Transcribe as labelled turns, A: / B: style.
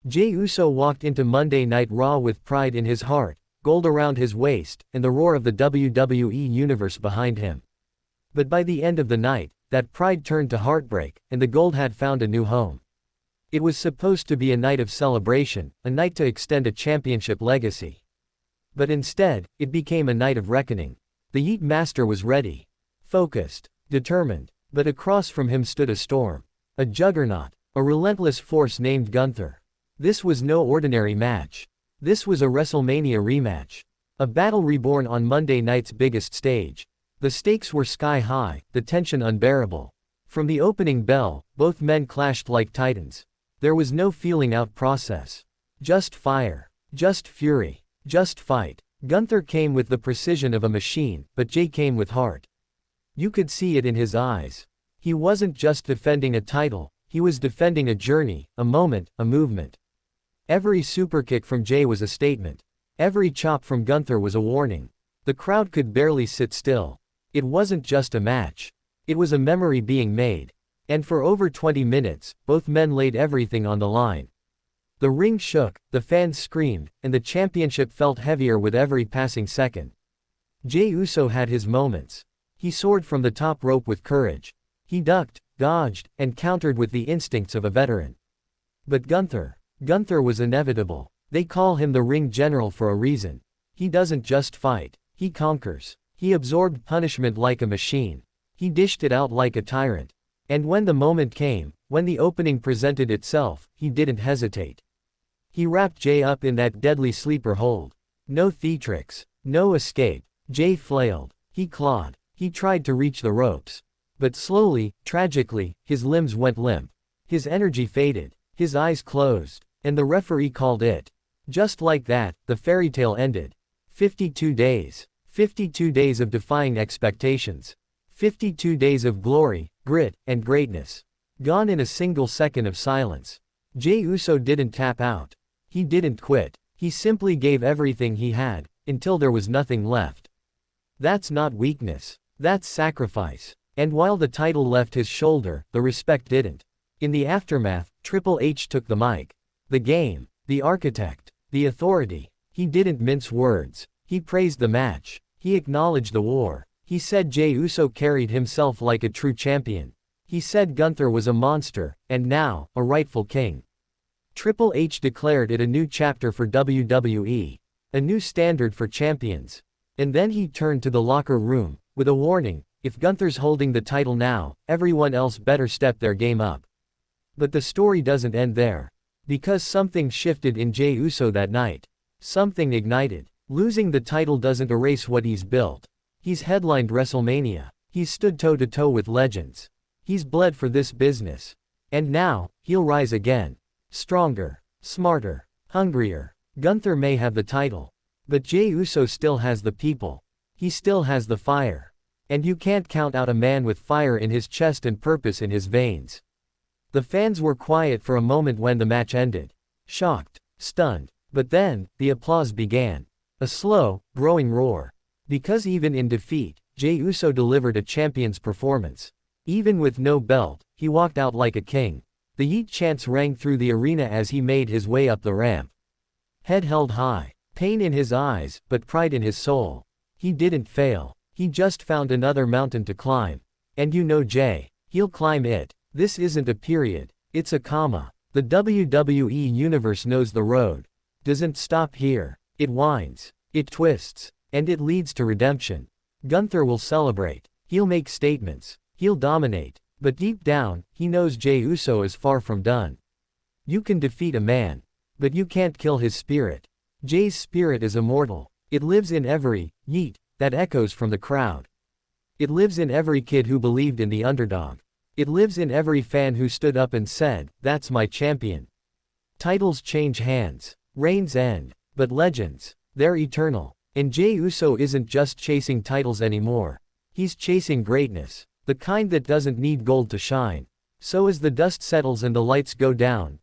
A: Jey Uso walked into Monday Night Raw with pride in his heart, gold around his waist, and the roar of the WWE Universe behind him. But by the end of the night, that pride turned to heartbreak, and the gold had found a new home. It was supposed to be a night of celebration, a night to extend a championship legacy. But instead, it became a night of reckoning. The Yeet Master was ready, focused, determined, but across from him stood a storm. A juggernaut, a relentless force named Gunther. This was no ordinary match. This was a WrestleMania rematch. A battle reborn on Monday night's biggest stage. The stakes were sky high, the tension unbearable. From the opening bell, both men clashed like titans. There was no feeling out process. Just fire. Just fury. Just fight. Gunther came with the precision of a machine, but Jey came with heart. You could see it in his eyes. He wasn't just defending a title, he was defending a journey, a moment, a movement. Every superkick from Jey was a statement. Every chop from Gunther was a warning. The crowd could barely sit still. It wasn't just a match. It was a memory being made. And for over 20 minutes, both men laid everything on the line. The ring shook, the fans screamed, and the championship felt heavier with every passing second. Jey Uso had his moments. He soared from the top rope with courage. He ducked, dodged, and countered with the instincts of a veteran. But Gunther was inevitable. They call him the ring general for a reason. He doesn't just fight, he conquers. He absorbed punishment like a machine. He dished it out like a tyrant. And when the moment came, when the opening presented itself, he didn't hesitate. He wrapped Jey up in that deadly sleeper hold. No theatrics, no escape. Jey flailed. He clawed. He tried to reach the ropes. But slowly, tragically, his limbs went limp. His energy faded. His eyes closed. And the referee called it. Just like that, the fairy tale ended. 52 days. 52 days of defying expectations. 52 days of glory, grit, and greatness. Gone in a single second of silence. Jey Uso didn't tap out. He didn't quit. He simply gave everything he had, until there was nothing left. That's not weakness. That's sacrifice. And while the title left his shoulder, the respect didn't. In the aftermath, Triple H took the mic. The game, the architect, the authority. He didn't mince words. He praised the match. He acknowledged the war. He said Jey Uso carried himself like a true champion. He said Gunther was a monster, and now, a rightful king. Triple H declared it a new chapter for WWE. A new standard for champions. And then he turned to the locker room, with a warning: if Gunther's holding the title now, everyone else better step their game up. But the story doesn't end there. Because something shifted in Jey Uso that night. Something ignited. Losing the title doesn't erase what he's built. He's headlined WrestleMania. He's stood toe-to-toe with legends. He's bled for this business. And now, he'll rise again. Stronger, smarter, hungrier. Gunther may have the title. But Jey Uso still has the people. He still has the fire. And you can't count out a man with fire in his chest and purpose in his veins. The fans were quiet for a moment when the match ended. Shocked, stunned. But then, the applause began. A slow, growing roar. Because even in defeat, Jey Uso delivered a champion's performance. Even with no belt, he walked out like a king. The Yeet chants rang through the arena as he made his way up the ramp. Head held high, pain in his eyes, but pride in his soul. He didn't fail. He just found another mountain to climb. And you know Jey, he'll climb it. This isn't a period, it's a comma. The WWE Universe knows the road doesn't stop here. It winds, it twists, and it leads to redemption. Gunther will celebrate. He'll make statements. He'll dominate. But deep down, he knows Jey Uso is far from done. You can defeat a man, but you can't kill his spirit. Jey's spirit is immortal. It lives in every yeet that echoes from the crowd. It lives in every kid who believed in the underdog. It lives in every fan who stood up and said, "That's my champion." Titles change hands. Reigns end. But legends, they're eternal. And Jey Uso isn't just chasing titles anymore. He's chasing greatness. The kind that doesn't need gold to shine. So as the dust settles and the lights go down,